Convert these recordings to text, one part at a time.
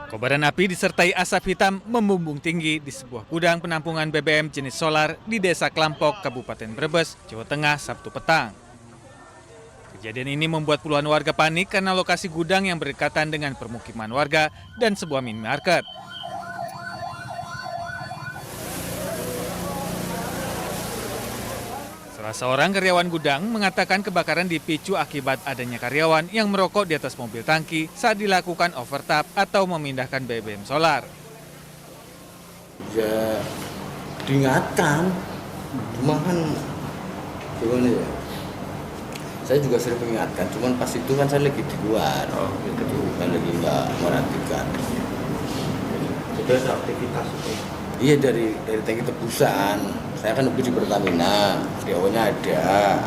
Kobaran api disertai asap hitam membumbung tinggi di sebuah gudang penampungan BBM jenis solar di Desa Klampok, Kabupaten Brebes, Jawa Tengah, Sabtu petang. Kejadian ini membuat puluhan warga panik karena lokasi gudang yang berdekatan dengan permukiman warga dan sebuah minimarket. Salah seorang karyawan gudang mengatakan kebakaran dipicu akibat adanya karyawan yang merokok di atas mobil tangki saat dilakukan overtap atau memindahkan BBM solar. Ya diingatkan, cuma kan gimana ya? Saya juga sering mengingatkan, cuman pas itu kan saya lagi di luar, kan lagi nggak merhatikan. Jadi ada aktivitas itu? Iya dari tangki tebusan. Saya kan di Pertamina, DO-nya ada.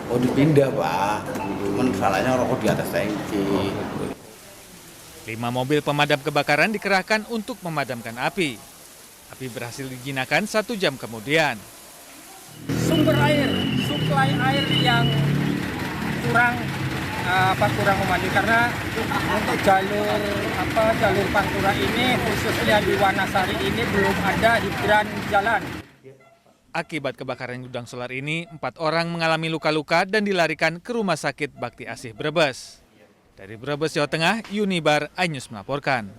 Mau dipindah Pak, cuman salahnya rokok di atas tangki. 5 mobil pemadam kebakaran dikerahkan untuk memadamkan api. Api berhasil dijinakan 1 jam kemudian. Sumber air, suplai air yang kurang memadai karena untuk jalur Pantura ini khususnya di Wanasari ini belum ada hidran jalan. Akibat kebakaran gudang solar ini, 4 orang mengalami luka-luka dan dilarikan ke Rumah Sakit Bakti Asih Brebes. Dari Brebes, Jawa Tengah, Yunibar, iNews melaporkan.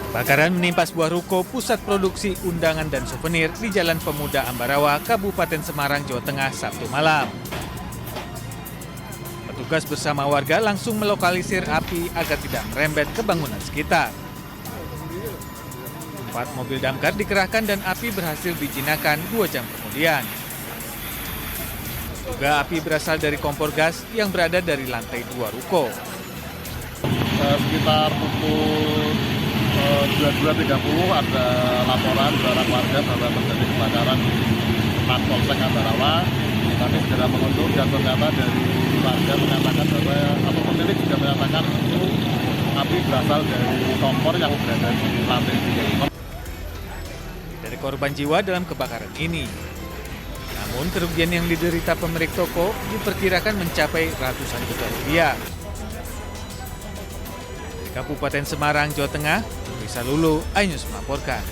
Kebakaran menimpa sebuah ruko pusat produksi undangan dan souvenir di Jalan Pemuda Ambarawa, Kabupaten Semarang, Jawa Tengah, Sabtu malam. Petugas bersama warga langsung melokalisir api agar tidak merembet ke bangunan sekitar. 4 mobil damkar dikerahkan dan api berhasil dijinakan 2 jam kemudian. Juga api berasal dari kompor gas yang berada dari lantai 2 ruko. Sekitar pukul 22.30 ada laporan dari warga bahwa terjadi kebakaran di Polsek Ambarawa. Kami segera mengunduh dan ternyata dari warga menyatakan bahwa pemilik juga menyatakan itu api berasal dari kompor yang berada di lantai 3. Dari korban jiwa dalam kebakaran ini. Namun kerugian yang diderita pemilik toko diperkirakan mencapai ratusan juta rupiah. Dari Kabupaten Semarang, Jawa Tengah, Risa Lulu, iNews melaporkan.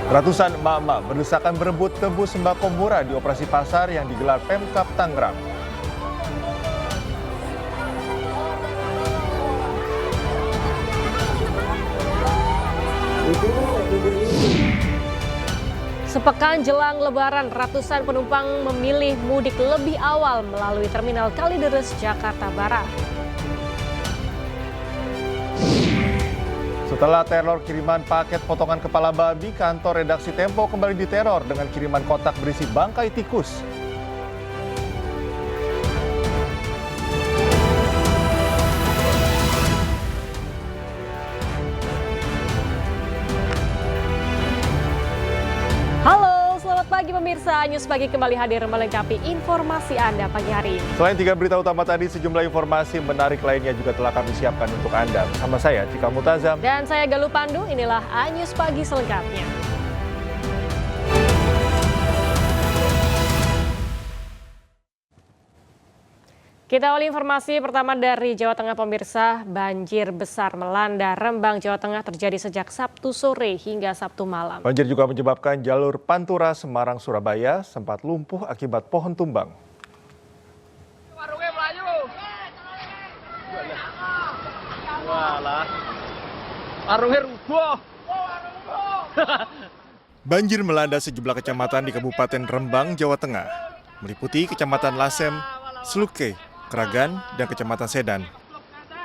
Ratusan emak-emak berdesakan berebut tebus sembako murah di operasi pasar yang digelar Pemkab Tangerang. Sepekan jelang Lebaran, ratusan penumpang memilih mudik lebih awal melalui Terminal Kalideres, Jakarta Barat. Setelah teror kiriman paket potongan kepala babi, kantor redaksi Tempo kembali diteror dengan kiriman kotak berisi bangkai tikus. Halo, selamat pagi pemirsa. News Pagi kembali hadir melengkapi informasi Anda pagi hari ini. Selain 3 berita utama tadi, sejumlah informasi menarik lainnya juga telah kami siapkan untuk Anda. Bersama saya, Cika Mutazam. Dan saya Galuh Pandu, inilah News Pagi selengkapnya. Kita awali informasi pertama dari Jawa Tengah pemirsa. Banjir besar melanda Rembang, Jawa Tengah terjadi sejak Sabtu sore hingga Sabtu malam. Banjir juga menyebabkan jalur Pantura Semarang Surabaya sempat lumpuh akibat pohon tumbang. Banjir melanda sejumlah kecamatan di Kabupaten Rembang, Jawa Tengah, meliputi Kecamatan Lasem, Sluke, Kragan, dan Kecamatan Sedan.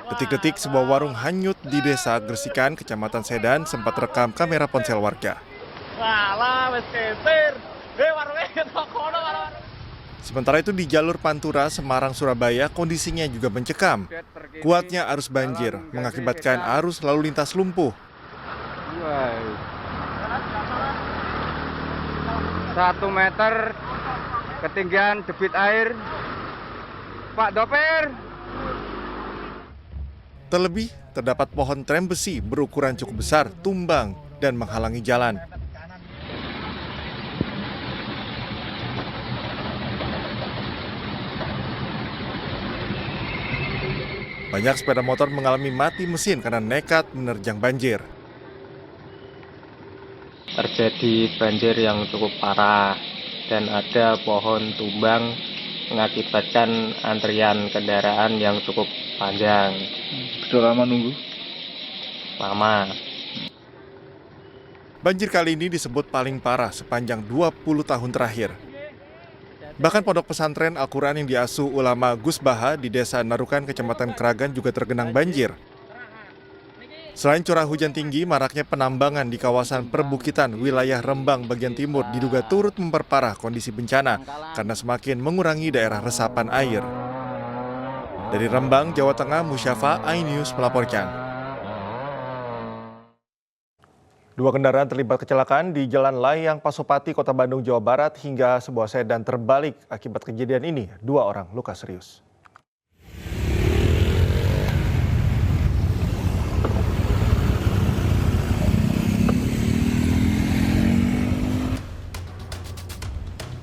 Detik-detik sebuah warung hanyut di Desa Gresikan, Kecamatan Sedan sempat rekam kamera ponsel warga. Sementara itu di jalur Pantura Semarang Surabaya kondisinya juga mencekam. Kuatnya arus banjir mengakibatkan arus lalu lintas lumpuh. 1 meter ketinggian debit air. Pak Dopir. Terlebih, terdapat pohon trem besi berukuran cukup besar tumbang dan menghalangi jalan. Banyak sepeda motor mengalami mati mesin karena nekat menerjang banjir. Terjadi banjir yang cukup parah dan ada pohon tumbang mengakibatkan antrian kendaraan yang cukup panjang. Sudah lama nunggu? Lama. Banjir kali ini disebut paling parah sepanjang 20 tahun terakhir. Bahkan pondok pesantren Al-Quran yang diasuh ulama Gus Baha di Desa Narukan, Kecamatan Kragan juga tergenang banjir. Selain curah hujan tinggi, maraknya penambangan di kawasan perbukitan wilayah Rembang bagian timur diduga turut memperparah kondisi bencana karena semakin mengurangi daerah resapan air. Dari Rembang, Jawa Tengah, Musyafa, iNews melaporkan. 2 kendaraan terlibat kecelakaan di Jalan Layang Pasopati, Kota Bandung, Jawa Barat hingga sebuah sedan terbalik. Akibat kejadian ini, 2 orang luka serius.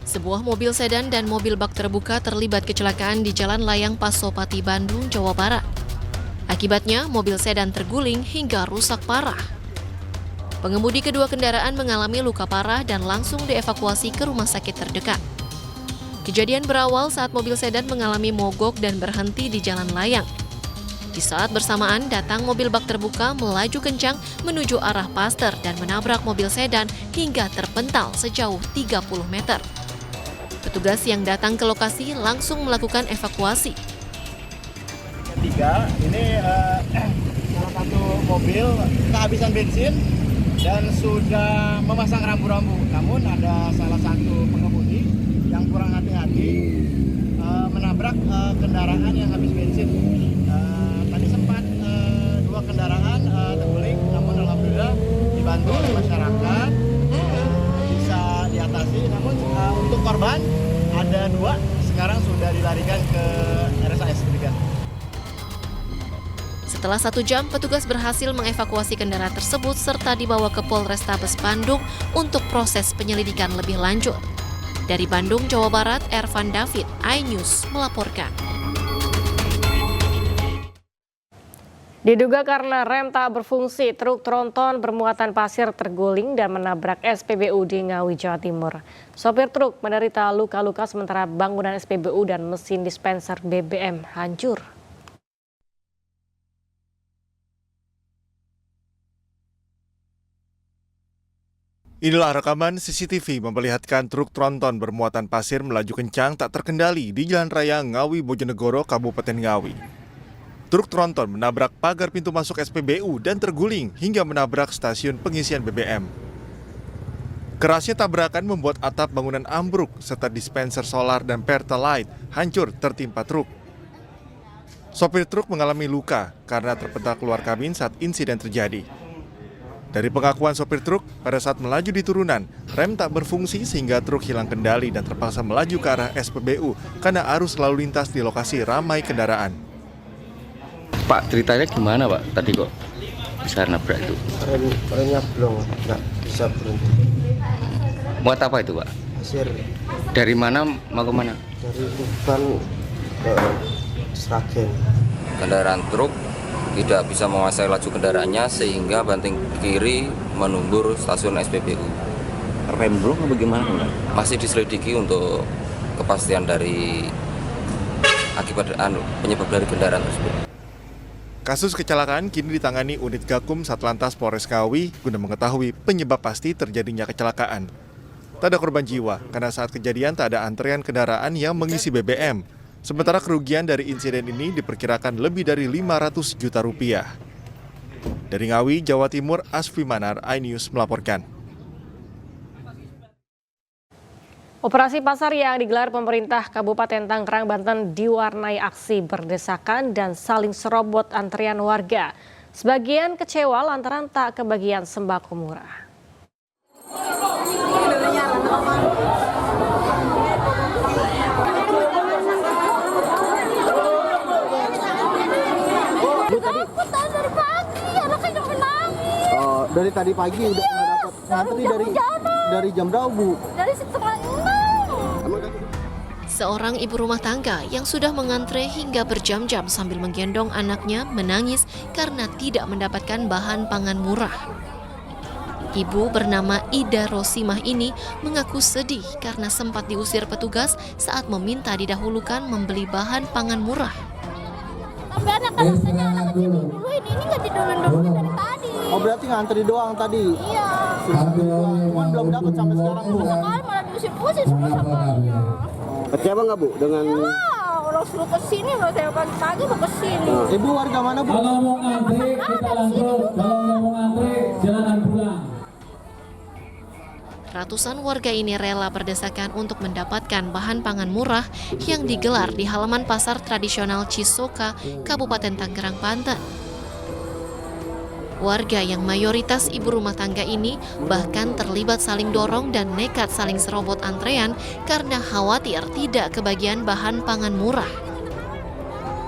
Sebuah mobil sedan dan mobil bak terbuka terlibat kecelakaan di Jalan Layang Pasopati, Bandung, Jawa Barat. Akibatnya, mobil sedan terguling hingga rusak parah. Pengemudi kedua kendaraan mengalami luka parah dan langsung dievakuasi ke rumah sakit terdekat. Kejadian berawal saat mobil sedan mengalami mogok dan berhenti di jalan layang. Di saat bersamaan, datang mobil bak terbuka melaju kencang menuju arah Paster dan menabrak mobil sedan hingga terpental sejauh 30 meter. Petugas yang datang ke lokasi langsung melakukan evakuasi. Ketiga, ini salah satu mobil kehabisan bensin dan sudah memasang rambu-rambu. Namun ada salah satu pengemudi yang kurang hati-hati menabrak kendaraan yang habis bensin. Tadi sempat 2 kendaraan terguling, namun alhamdulillah dibantu oleh masyarakat bisa diatasi. Namun untuk korban ada 2, sekarang sudah dilarikan ke RSAS Kediri. Setelah 1 jam, petugas berhasil mengevakuasi kendaraan tersebut serta dibawa ke Polrestabes Bandung untuk proses penyelidikan lebih lanjut. Dari Bandung, Jawa Barat, Ervan David, iNews melaporkan. Diduga karena rem tak berfungsi, truk tronton bermuatan pasir terguling dan menabrak SPBU di Ngawi, Jawa Timur. Sopir truk menderita luka-luka sementara bangunan SPBU dan mesin dispenser BBM hancur. Inilah rekaman CCTV memperlihatkan truk tronton bermuatan pasir melaju kencang tak terkendali di Jalan Raya Ngawi Bojonegoro, Kabupaten Ngawi. Truk tronton menabrak pagar pintu masuk SPBU dan terguling hingga menabrak stasiun pengisian BBM. Kerasnya tabrakan membuat atap bangunan ambruk serta dispenser solar dan Pertalite hancur tertimpa truk. Sopir truk mengalami luka karena terpental keluar kabin saat insiden terjadi. Dari pengakuan sopir truk, pada saat melaju di turunan, rem tak berfungsi sehingga truk hilang kendali dan terpaksa melaju ke arah SPBU karena arus lalu lintas di lokasi ramai kendaraan. Pak, ceritanya gimana Pak tadi kok bisa nabrak itu? Remnya belum, nggak bisa berhenti. Muat apa itu Pak? Pasir Dari mana mau ke mana? dari Tuban ke Sragen. Kendaraan truk tidak bisa menguasai laju kendaraannya sehingga banting kiri menumbur stasiun SPBU. Remblong atau bagaimana? Masih diselidiki untuk kepastian dari akibat penyebab dari kendaraan tersebut. Kasus kecelakaan kini ditangani unit Gakum Satlantas Polres Ngawi guna mengetahui penyebab pasti terjadinya kecelakaan. Tak ada korban jiwa karena saat kejadian tak ada antrean kendaraan yang mengisi BBM. Sementara kerugian dari insiden ini diperkirakan lebih dari 500 juta rupiah. Dari Ngawi, Jawa Timur, Asfi Manar, iNews melaporkan. Operasi pasar yang digelar pemerintah Kabupaten Tangerang, Banten diwarnai aksi berdesakan dan saling serobot antrean warga. Sebagian kecewa lantaran tak kebagian sembako murah. Dari tadi pagi udah nggak dapat. Ngantri dari jam berapa, Bu? Dari setengah 6. Seorang ibu rumah tangga yang sudah mengantre hingga berjam-jam sambil menggendong anaknya menangis karena tidak mendapatkan bahan pangan murah. Ibu bernama Ida Rosimah ini mengaku sedih karena sempat diusir petugas saat meminta didahulukan membeli bahan pangan murah. Sampai anak katanya anak kecil dulu ini nggak didulun-dulun dari tadi. Oh, berarti ngantri doang tadi? Iya. Cuman belum dapat sampai sekarang, Bu. Sekarang malah diusir-usir sama. Kecewa nggak, Bu, dengan... Orang suruh ke sini, kalau saya pagi mau ke sini. Ibu warga mana, Bu? Kalau mau ngantri, kita langsung. Kalau mau ngantri, silakan pulang. Ratusan warga ini rela berdesakan untuk mendapatkan bahan pangan murah yang digelar di halaman pasar tradisional Cisoka, Kabupaten Tangerang, Banten. Warga yang mayoritas ibu rumah tangga ini bahkan terlibat saling dorong dan nekat saling serobot antrean karena khawatir tidak kebagian bahan pangan murah.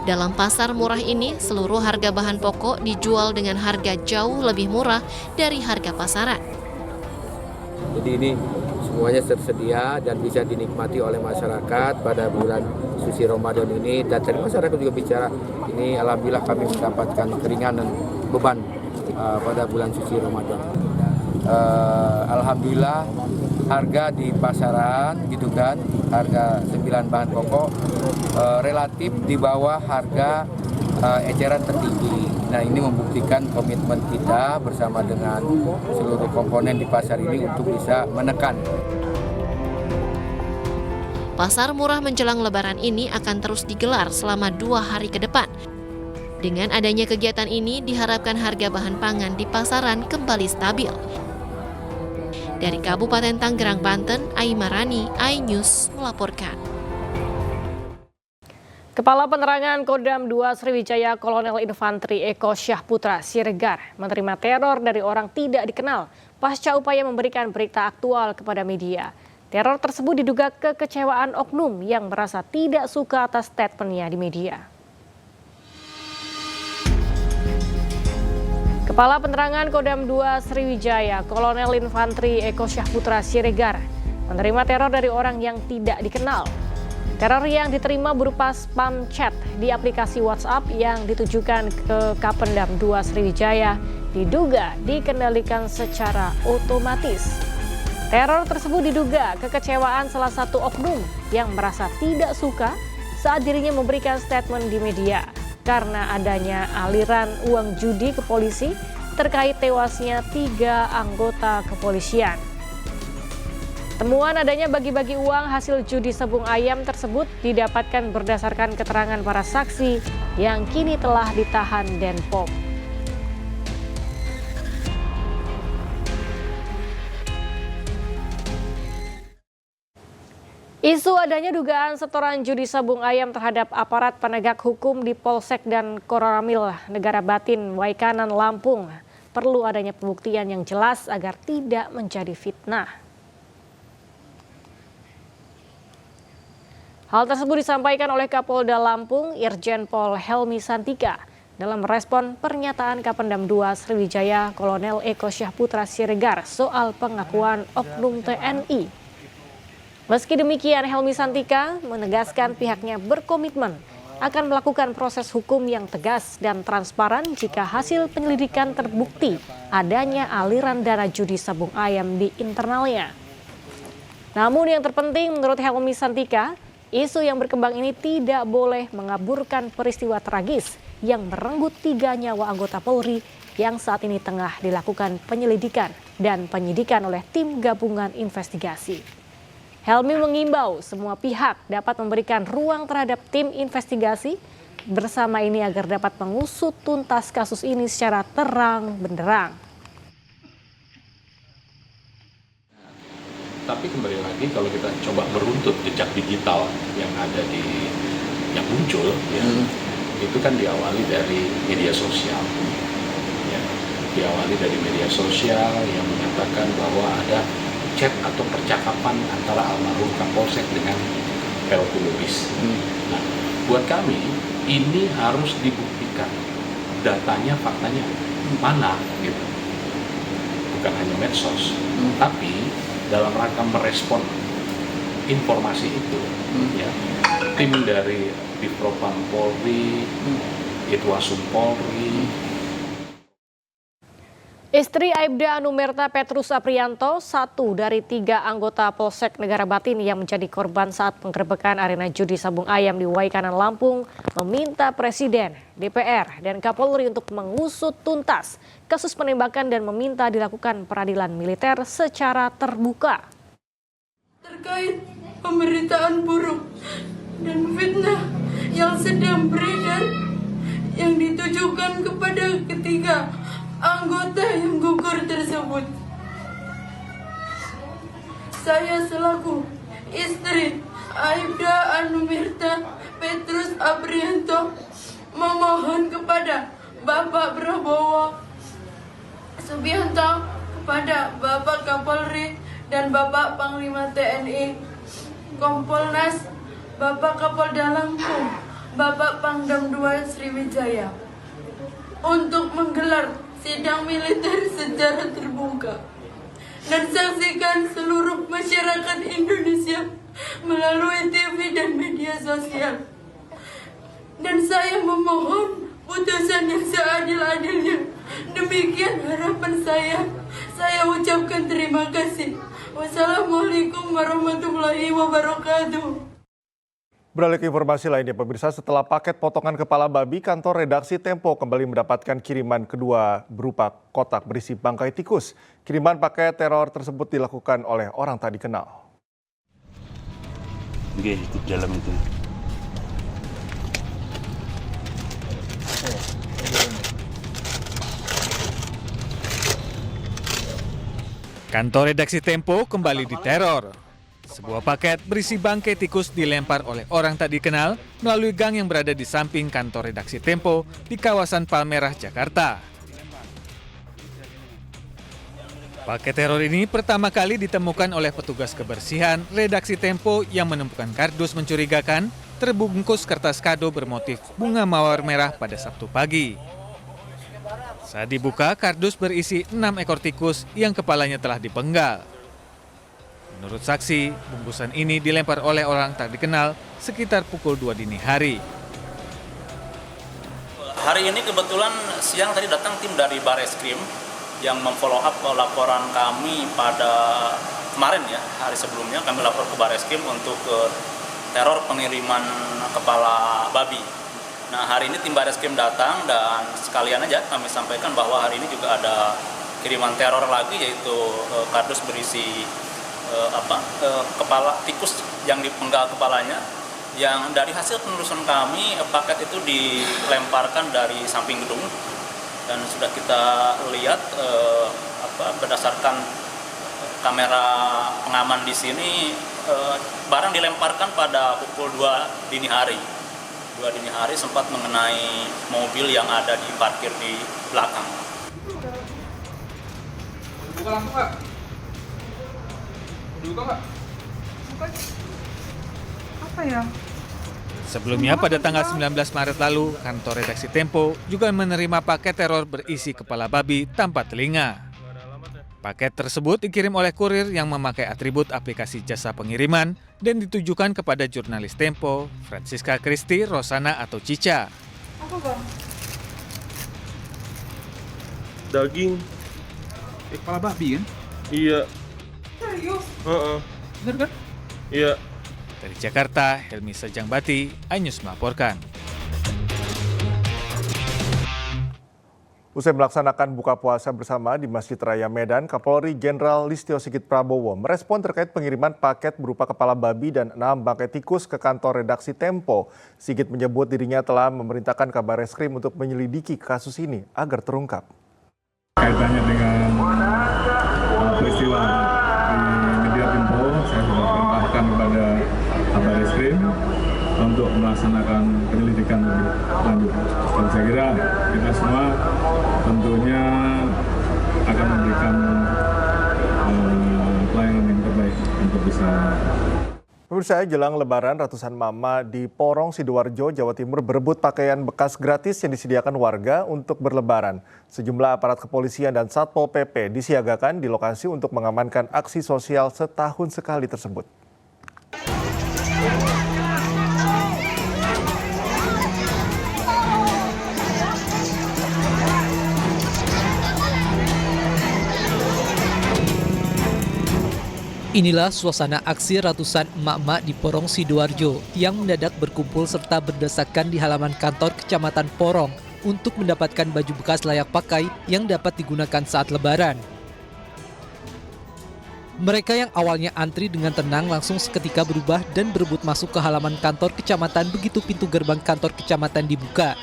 Dalam pasar murah ini, seluruh harga bahan pokok dijual dengan harga jauh lebih murah dari harga pasaran. Jadi ini semuanya tersedia dan bisa dinikmati oleh masyarakat pada bulan suci Ramadan ini. Dan dari masyarakat juga bicara, ini alhamdulillah kami mendapatkan keringanan beban pada bulan suci Ramadan. Alhamdulillah harga di pasaran gitu kan, harga 9 bahan pokok relatif di bawah harga eceran tertinggi. Nah, ini membuktikan komitmen kita bersama dengan seluruh komponen di pasar ini untuk bisa menekan. Pasar murah menjelang Lebaran ini akan terus digelar selama 2 hari ke depan. Dengan adanya kegiatan ini, diharapkan harga bahan pangan di pasaran kembali stabil. Dari Kabupaten Tangerang, Banten, Aimarani, iNews melaporkan. Kepala Penerangan Kodam 2 Sriwijaya Kolonel Infantri Eko Syahputra Siregar menerima teror dari orang tidak dikenal pasca upaya memberikan berita aktual kepada media. Teror tersebut diduga kekecewaan oknum yang merasa tidak suka atas statementnya di media. Kepala Penerangan Kodam 2 Sriwijaya Kolonel Infantri Eko Syahputra Siregar menerima teror dari orang yang tidak dikenal. Teror yang diterima berupa spam chat di aplikasi WhatsApp yang ditujukan ke Kapendam 2 Sriwijaya diduga dikendalikan secara otomatis. Teror tersebut diduga kekecewaan salah satu oknum yang merasa tidak suka saat dirinya memberikan statement di media karena adanya aliran uang judi ke polisi terkait tewasnya 3 anggota kepolisian. Temuan adanya bagi-bagi uang hasil judi sabung ayam tersebut didapatkan berdasarkan keterangan para saksi yang kini telah ditahan Denpom. Isu adanya dugaan setoran judi sabung ayam terhadap aparat penegak hukum di Polsek dan Koramil, Negara Batin, Waikanan, Lampung, perlu adanya pembuktian yang jelas agar tidak menjadi fitnah. Hal tersebut disampaikan oleh Kapolda Lampung, Irjen Pol Helmi Santika, dalam merespon pernyataan Kapendam 2 Sriwijaya Kolonel Eko Syahputra Siregar soal pengakuan oknum TNI. Meski demikian, Helmi Santika menegaskan pihaknya berkomitmen akan melakukan proses hukum yang tegas dan transparan jika hasil penyelidikan terbukti adanya aliran dana judi sabung ayam di internalnya. Namun yang terpenting menurut Helmi Santika, isu yang berkembang ini tidak boleh mengaburkan peristiwa tragis yang merenggut 3 nyawa anggota Polri yang saat ini tengah dilakukan penyelidikan dan penyidikan oleh tim gabungan investigasi. Helmi mengimbau semua pihak dapat memberikan ruang terhadap tim investigasi bersama ini agar dapat mengusut tuntas kasus ini secara terang benderang. Tapi kembali lagi kalau kita coba beruntut jejak digital yang ada yang muncul, ya, itu kan diawali dari media sosial. Ya, diawali dari media sosial yang menyatakan bahwa ada chat atau percakapan antara almarhum Kapolsek dengan PLT Lubis. Nah, buat kami ini harus dibuktikan datanya, faktanya mana gitu. bukan hanya medsos, tapi dalam rangka merespon informasi itu, ya, tim dari Divpropam Polri, Itwasum Polri. Istri Aibda Anumerta Petrus Aprianto, 1 dari 3 anggota Polsek Negara Batin yang menjadi korban saat penggerebekan arena judi sabung ayam di Waikanan, Lampung, meminta Presiden, DPR, dan Kapolri untuk mengusut tuntas kasus penembakan dan meminta dilakukan peradilan militer secara terbuka. Terkait pemberitaan buruk dan fitnah yang sedang beredar yang ditujukan kepada ketiga anggota yang gugur tersebut, saya selaku istri Aibda Anumerta Petrus Aprianto memohon kepada Bapak Prabowo Subianto, kepada Bapak Kapolri dan Bapak Panglima TNI, Kompolnas, Bapak Kapolda Lampung, Bapak Pangdam II Sriwijaya, untuk menggelar sidang militer secara terbuka dan saksikan seluruh masyarakat Indonesia melalui TV dan media sosial. Dan saya memohon putusan yang seadil-adilnya. Demikian harapan saya. Saya ucapkan terima kasih. Wassalamualaikum warahmatullahi wabarakatuh. Beralih ke informasi lainnya, pemirsa, setelah paket potongan kepala babi, kantor redaksi Tempo kembali mendapatkan kiriman kedua berupa kotak berisi bangkai tikus. Kiriman paket teror tersebut dilakukan oleh orang tak dikenal. Oke, itu dalam itu. Kantor redaksi Tempo kembali diteror. Sebuah paket berisi bangkai tikus dilempar oleh orang tak dikenal melalui gang yang berada di samping kantor redaksi Tempo di kawasan Palmerah, Jakarta. Paket teror ini pertama kali ditemukan oleh petugas kebersihan redaksi Tempo yang menemukan kardus mencurigakan terbungkus kertas kado bermotif bunga mawar merah pada Sabtu pagi. Saat dibuka, kardus berisi 6 ekor tikus yang kepalanya telah dipenggal. Menurut saksi, bungkusan ini dilempar oleh orang tak dikenal sekitar pukul 2 dini hari. Hari ini kebetulan siang tadi datang tim dari Bareskrim yang memfollow up laporan kami pada kemarin ya, hari sebelumnya kami lapor ke Bareskrim untuk teror pengiriman kepala babi. Nah, hari ini tim Bareskrim datang dan sekalian aja kami sampaikan bahwa hari ini juga ada kiriman teror lagi, yaitu kardus berisi kepala tikus yang dipenggal kepalanya, yang dari hasil penelusuran kami paket itu dilemparkan dari samping gedung dan sudah kita lihat berdasarkan kamera pengaman di sini barang dilemparkan pada pukul 2 dini hari. 2 dini hari sempat mengenai mobil yang ada di parkir di belakang. Buka langsung Pak. Buka Pak. Apa ya? Sebelumnya pada tanggal 19 Maret lalu, kantor redaksi Tempo juga menerima paket teror berisi kepala babi tanpa telinga. Paket tersebut dikirim oleh kurir yang memakai atribut aplikasi jasa pengiriman dan ditujukan kepada jurnalis Tempo, Francisca Christy Rosana atau Cica. Apa Bang? Daging. Kepala babi kan? Iya. Serius? Bener kan? Iya. Dari Jakarta, Helmi Sejangbati, iNews melaporkan. Usai melaksanakan buka puasa bersama di Masjid Raya Medan, Kapolri Jenderal Listio Sigit Prabowo merespon terkait pengiriman paket berupa kepala babi dan 6 bangkai tikus ke kantor redaksi Tempo. Sigit menyebut dirinya telah memerintahkan Kabareskrim untuk menyelidiki kasus ini agar terungkap. Kaitannya dengan peristiwa di media Tempo, saya sudah perintahkan kepada Kabareskrim untuk melaksanakan penyelidikan lebih lanjut. Dan saya kira kita semua tentunya akan memberikan pelayanan yang terbaik untuk bisa. Pemirsa, jelang Lebaran, ratusan mama di Porong, Sidoarjo, Jawa Timur berebut pakaian bekas gratis yang disediakan warga untuk berlebaran. Sejumlah aparat kepolisian dan Satpol PP disiagakan di lokasi untuk mengamankan aksi sosial setahun sekali tersebut. Inilah suasana aksi ratusan emak-emak di Porong, Sidoarjo yang mendadak berkumpul serta berdesakan di halaman kantor Kecamatan Porong untuk mendapatkan baju bekas layak pakai yang dapat digunakan saat Lebaran. Mereka yang awalnya antri dengan tenang langsung seketika berubah dan berebut masuk ke halaman kantor kecamatan begitu pintu gerbang kantor kecamatan dibuka.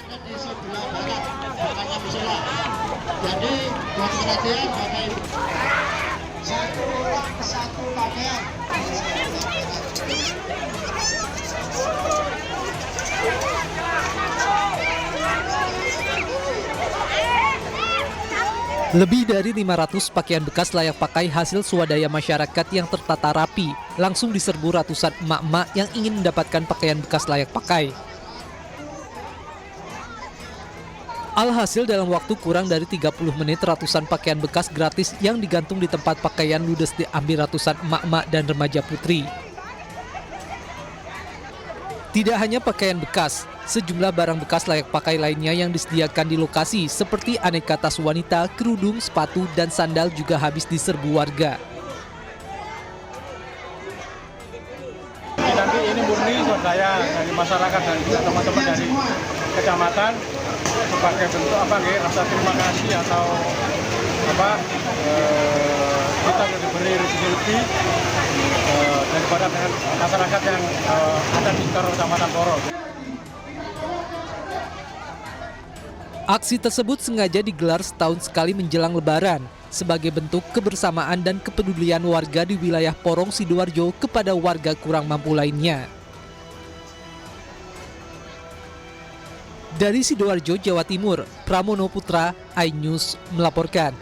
Lebih dari 500 pakaian bekas layak pakai hasil swadaya masyarakat yang tertata rapi langsung diserbu ratusan emak-emak yang ingin mendapatkan pakaian bekas layak pakai. Alhasil dalam waktu kurang dari 30 menit ratusan pakaian bekas gratis yang digantung di tempat pakaian ludes diambil ratusan emak-emak dan remaja putri. Tidak hanya pakaian bekas, sejumlah barang bekas layak pakai lainnya yang disediakan di lokasi seperti aneka tas wanita, kerudung, sepatu, dan sandal juga habis diserbu warga. Nanti ini murni swadaya dari masyarakat dan juga teman-teman dari kecamatan sebagai bentuk rasa terima kasih atau kita diberi rezeki lebih daripada dengan masyarakat yang ada di Kecamatan Porong. Aksi tersebut sengaja digelar setahun sekali menjelang Lebaran sebagai bentuk kebersamaan dan kepedulian warga di wilayah Porong, Sidoarjo kepada warga kurang mampu lainnya. Dari Sidoarjo, Jawa Timur, Pramono Putra, iNews melaporkan.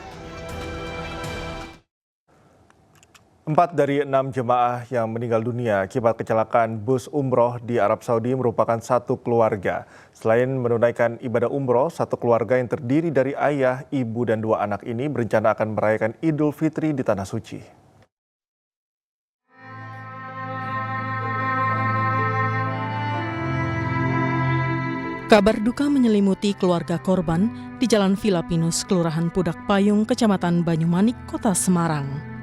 4 dari 6 jemaah yang meninggal dunia akibat kecelakaan bus umroh di Arab Saudi merupakan satu keluarga. Selain menunaikan ibadah umroh, satu keluarga yang terdiri dari ayah, ibu, dan 2 anak ini berencana akan merayakan Idul Fitri di Tanah Suci. Kabar duka menyelimuti keluarga korban di Jalan Villa Pinus, Kelurahan Pudak Payung, Kecamatan Banyumanik, Kota Semarang.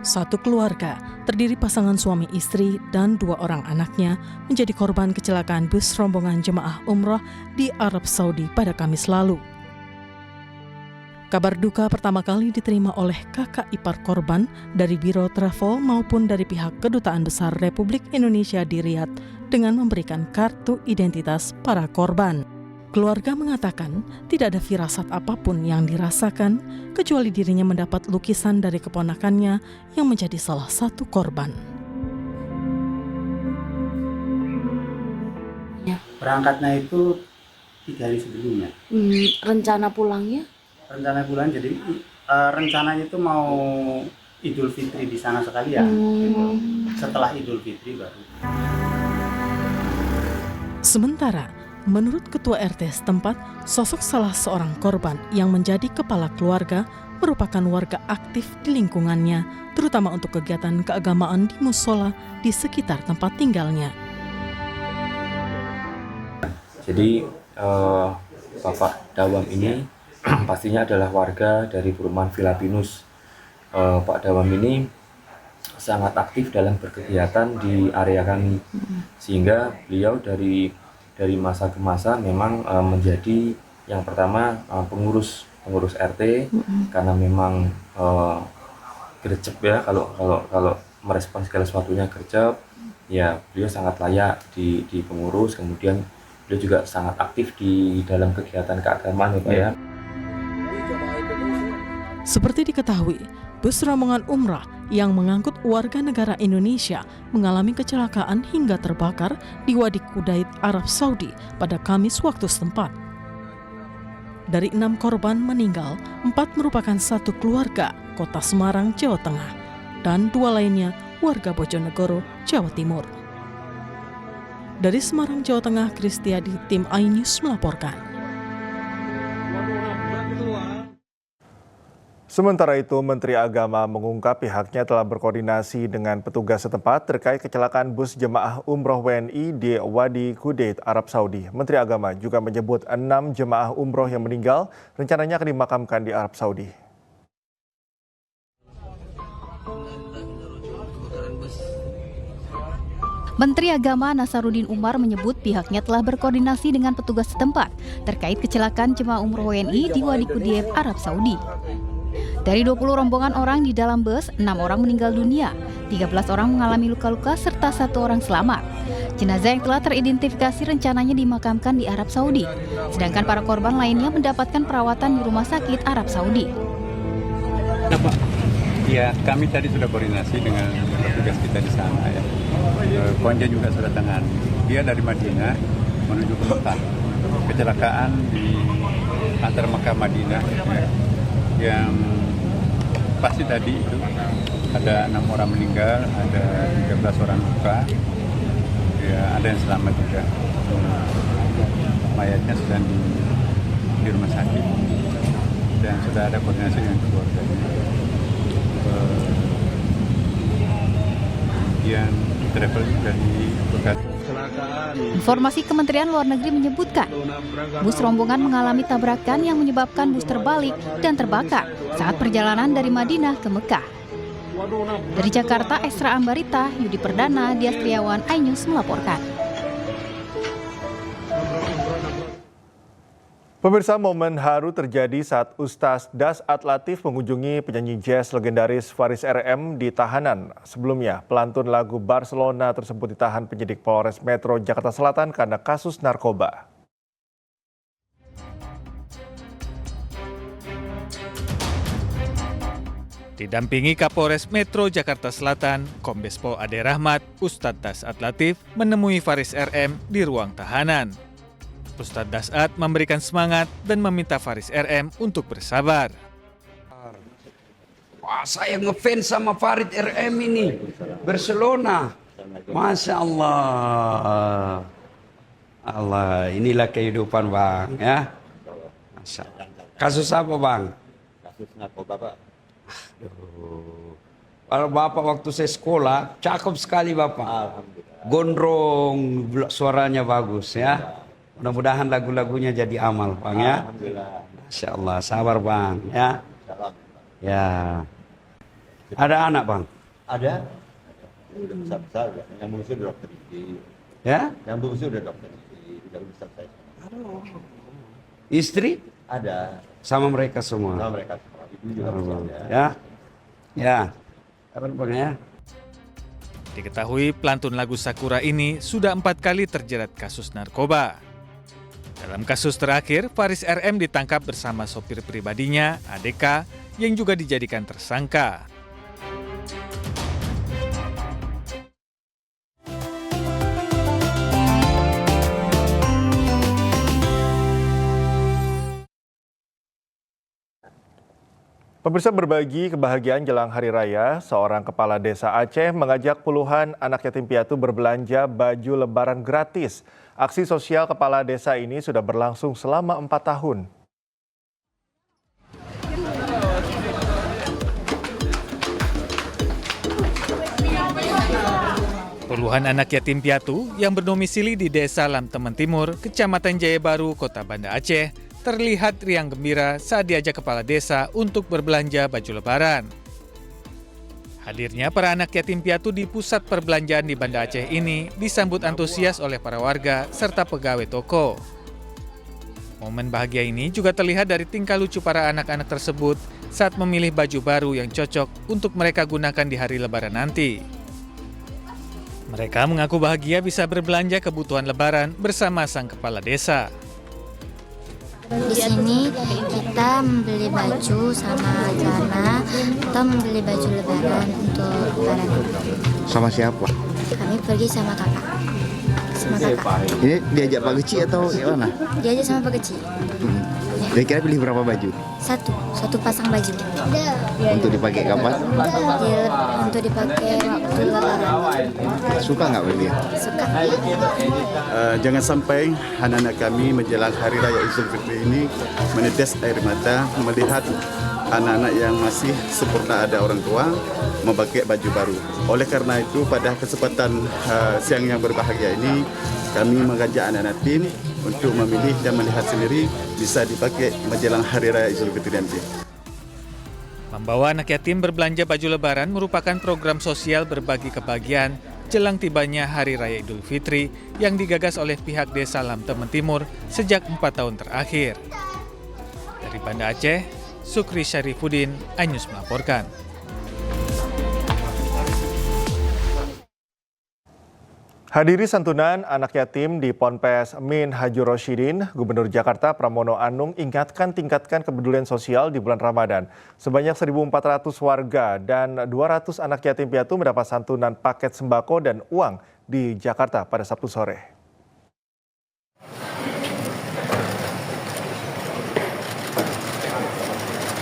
Satu keluarga, terdiri pasangan suami istri dan 2 orang anaknya, menjadi korban kecelakaan bus rombongan jemaah umroh di Arab Saudi pada Kamis lalu. Kabar duka pertama kali diterima oleh kakak ipar korban dari Biro Travel maupun dari pihak Kedutaan Besar Republik Indonesia di Riyadh dengan memberikan kartu identitas para korban. Keluarga mengatakan tidak ada firasat apapun yang dirasakan kecuali dirinya mendapat lukisan dari keponakannya yang menjadi salah satu korban. Berangkatnya itu 3 hari sebelumnya. Rencana pulangnya? Rencana pulang jadi rencananya itu mau Idul Fitri di sana sekalian. Gitu. Setelah Idul Fitri baru. Sementara, menurut Ketua RT setempat, sosok salah seorang korban yang menjadi kepala keluarga merupakan warga aktif di lingkungannya, terutama untuk kegiatan keagamaan di musola di sekitar tempat tinggalnya. Jadi Bapak Dawam ini pastinya adalah warga dari perumahan Villa Pinus. Pak Dawam ini sangat aktif dalam berkegiatan di area kami, sehingga beliau dari masa ke masa memang menjadi yang pertama pengurus RT, karena memang gercep ya, kalau merespon segala sesuatunya gercep, ya beliau sangat layak di pengurus. Kemudian beliau juga sangat aktif di dalam kegiatan keagamaan ya Pak ya. Seperti diketahui, bus rombongan umrah yang mengangkut warga negara Indonesia mengalami kecelakaan hingga terbakar di Wadi Kudait, Arab Saudi pada Kamis waktu setempat. Dari 6 korban meninggal, 4 merupakan satu keluarga Kota Semarang, Jawa Tengah, dan 2 lainnya warga Bojonegoro, Jawa Timur. Dari Semarang, Jawa Tengah, Kristiadi, tim iNews melaporkan. Sementara itu, Menteri Agama mengungkap pihaknya telah berkoordinasi dengan petugas setempat terkait kecelakaan bus jemaah umroh WNI di Wadi Kudait, Arab Saudi. Menteri Agama juga menyebut 6 jemaah umroh yang meninggal rencananya akan dimakamkan di Arab Saudi. Menteri Agama Nasaruddin Umar menyebut pihaknya telah berkoordinasi dengan petugas setempat terkait kecelakaan jemaah umroh WNI di Wadi Kudait, Arab Saudi. Dari 20 rombongan orang di dalam bus, 6 orang meninggal dunia, 13 orang mengalami luka-luka serta 1 orang selamat. Jenazah yang telah teridentifikasi rencananya dimakamkan di Arab Saudi, sedangkan para korban lainnya mendapatkan perawatan di rumah sakit Arab Saudi. Ya, kami tadi sudah koordinasi dengan petugas kita di sana ya. Konja juga sudah tangani. Dia dari Madinah menuju ke Mekah. Kecelakaan di antara Mekah Madinah ya, yang pasti tadi itu ada 6 orang meninggal, ada 13 orang luka, ya ada yang selamat juga. Mayatnya sedang di rumah sakit dan sudah ada koordinasi dengan keluarganya. Kemudian travel dari Bekasi. Informasi Kementerian Luar Negeri menyebutkan bus rombongan mengalami tabrakan yang menyebabkan bus terbalik dan terbakar saat perjalanan dari Madinah ke Mekah. Dari Jakarta, Esra Ambarita, Yudi Perdana, Dias Triawan, iNews melaporkan. Pemirsa, momen haru terjadi saat Ustaz Das At-Latif mengunjungi penyanyi jazz legendaris Faris RM di tahanan. Sebelumnya, pelantun lagu Barcelona tersebut ditahan penyidik Polres Metro Jakarta Selatan karena kasus narkoba. Didampingi Kapolres Metro Jakarta Selatan, Kombes Pol Ade Rahmat, Ustadz Das At-Latif menemui Faris RM di ruang tahanan. Ustadz Das At memberikan semangat dan meminta Faris RM untuk bersabar. Wah, saya ngefans sama Faris RM ini, Barcelona. Masya Allah. Allah, inilah kehidupan Bang ya. Masya Allah. Kasus apa Bang? Kasus narkoba Pak. Kalau Bapak waktu saya sekolah, cakep sekali Bapak. Gondrong, suaranya bagus ya. Mudah-mudahan lagu-lagunya jadi amal Bang ya. Masya Allah, sabar Bang ya. Ya. Ada anak Bang? Ada. Udah besar-besar, yang bungsu udah dokter gigi. Ya? Yang bungsu udah dokter gigi, udah besar saya. Aduh. Istri? Ada. Sama mereka semua? Sama mereka semua. Ibu juga besar ya. Ya. Ya. Sabar Bang ya. Diketahui pelantun lagu Sakura ini sudah 4 kali terjerat kasus narkoba. Dalam kasus terakhir, Faris RM ditangkap bersama sopir pribadinya, ADK, yang juga dijadikan tersangka. Pemirsa, berbagi kebahagiaan jelang Hari Raya, seorang kepala desa Aceh mengajak puluhan anak yatim piatu berbelanja baju lebaran gratis. Aksi sosial kepala desa ini sudah berlangsung selama 4 tahun. Puluhan anak yatim piatu yang berdomisili di Desa Lamtemen Timur, Kecamatan Jaya Baru, Kota Banda Aceh, terlihat riang gembira saat diajak kepala desa untuk berbelanja baju lebaran. Hadirnya para anak yatim piatu di pusat perbelanjaan di Banda Aceh ini disambut antusias oleh para warga serta pegawai toko. Momen bahagia ini juga terlihat dari tingkah lucu para anak-anak tersebut saat memilih baju baru yang cocok untuk mereka gunakan di hari lebaran nanti. Mereka mengaku bahagia bisa berbelanja kebutuhan lebaran bersama sang kepala desa. Di sini kita membeli baju sama celana atau membeli baju lebaran untuk lebaran. Sama siapa? Kami pergi sama kakak. Sama kakak. Ini diajak Pak Geci atau gimana? Diajak sama Pak Geci. Kira-kira pilih berapa baju? Satu pasang baju. Untuk dipakai kapan? Untuk dipakai waktu lebaran. Suka nggak beli? Suka. Jangan sampai anak-anak kami menjelang Hari Raya Idul Fitri ini menetes air mata melihat anak-anak yang masih sempurna ada orang tua memakai baju baru. Oleh karena itu pada kesempatan siang yang berbahagia ini kami mengajak anak-anak tim untuk memilih dan melihat sendiri bisa dipakai menjelang Hari Raya Idul Fitri nanti. Membawa anak yatim berbelanja baju lebaran merupakan program sosial berbagi kebahagiaan jelang tibanya Hari Raya Idul Fitri yang digagas oleh pihak Desa Lamtemen Timur sejak 4 tahun terakhir. Dari Banda Aceh, Sukri Syarifuddin, iNews melaporkan. Hadiri santunan anak yatim di Ponpes Min Hajur Rosyidin, Gubernur Jakarta Pramono Anung tingkatkan kepedulian sosial di bulan Ramadan. Sebanyak 1.400 warga dan 200 anak yatim piatu mendapat santunan paket sembako dan uang di Jakarta pada Sabtu sore.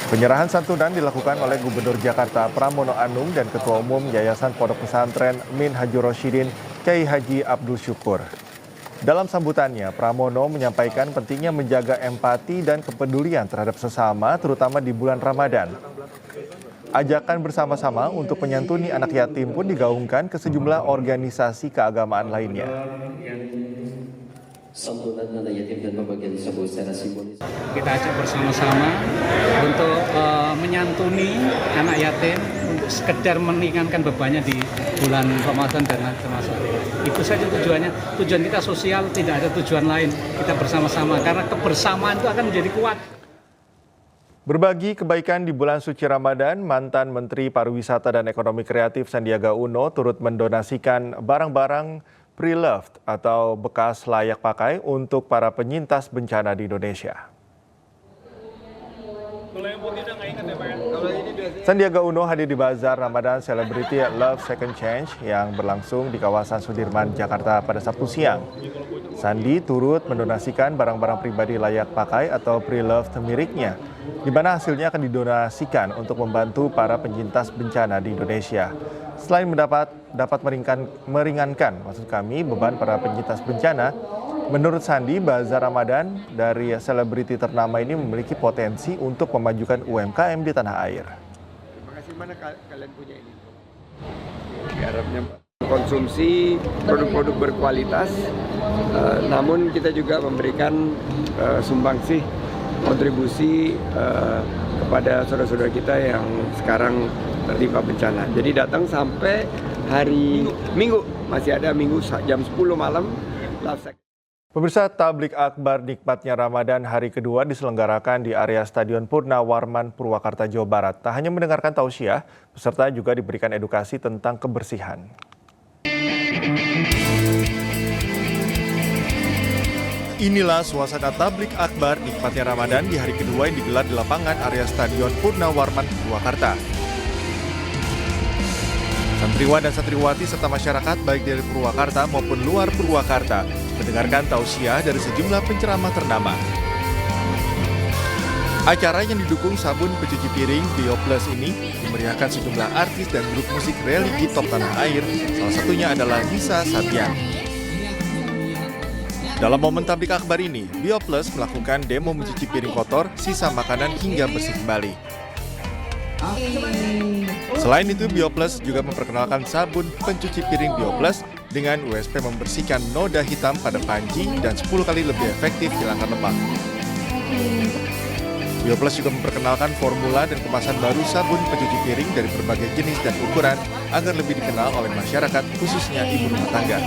Penyerahan santunan dilakukan oleh Gubernur Jakarta Pramono Anung dan Ketua Umum Yayasan Pondok Pesantren Min Hajur Rosyidin, Kyai Haji Abdul Syukur. Dalam sambutannya, Pramono menyampaikan pentingnya menjaga empati dan kepedulian terhadap sesama, terutama di bulan Ramadan. Ajakan bersama-sama untuk menyantuni anak yatim pun digaungkan ke sejumlah organisasi keagamaan lainnya. Santunan anak yatim dan pembagian sembako secara simbolis. Kita ajak bersama-sama untuk menyantuni anak yatim untuk sekedar meringankan bebannya di bulan Ramadan dan termasuk itu saja tujuannya. Tujuan kita sosial, tidak ada tujuan lain. Kita bersama-sama karena kebersamaan itu akan menjadi kuat. Berbagi kebaikan di bulan suci Ramadan, mantan Menteri Pariwisata dan Ekonomi Kreatif Sandiaga Uno turut mendonasikan barang-barang pre-loved atau bekas layak pakai untuk para penyintas bencana di Indonesia. Sandiaga Uno hadir di Bazar Ramadan Celebrity Love Second Change yang berlangsung di kawasan Sudirman, Jakarta pada Sabtu siang. Sandi turut mendonasikan barang-barang pribadi layak pakai atau pre-loved miliknya, di mana hasilnya akan didonasikan untuk membantu para penyintas bencana di Indonesia. Selain dapat meringankan beban para penyintas bencana, menurut Sandi, Bazar Ramadan dari selebriti ternama ini memiliki potensi untuk memajukan UMKM di tanah air. Terima kasih. Mana kalian punya ini? Harapnya konsumsi produk-produk berkualitas, namun kita juga memberikan sumbangsih kontribusi kepada saudara-saudara kita yang sekarang tertimpa bencana. Jadi datang sampai hari Minggu, masih ada Minggu jam 10 malam. Pemirsa, Tablik Akbar Nikmatnya Ramadan hari kedua diselenggarakan di area Stadion Purnawarman, Purwakarta, Jawa Barat. Tak hanya mendengarkan tausiah, peserta juga diberikan edukasi tentang kebersihan. Inilah suasana Tablik Akbar Nikmatnya Ramadan di hari kedua yang digelar di lapangan area Stadion Purnawarman, Purwakarta. Santriwan dan santriwati serta masyarakat baik dari Purwakarta maupun luar Purwakarta mendengarkan tausiah dari sejumlah penceramah ternama. Acara yang didukung sabun pencuci piring BioPlus ini dimeriahkan sejumlah artis dan grup musik religi top tanah air, salah satunya adalah Nisa Sabian. Dalam momen Tablik Akbar ini, BioPlus melakukan demo mencuci piring kotor, sisa makanan hingga bersih kembali. Selain itu, BioPlus juga memperkenalkan sabun pencuci piring BioPlus dengan USP membersihkan noda hitam pada panci dan 10 kali lebih efektif hilangkan lemak. BioPlus juga memperkenalkan formula dan kemasan baru sabun pencuci piring dari berbagai jenis dan ukuran agar lebih dikenal oleh masyarakat, khususnya ibu rumah tangga.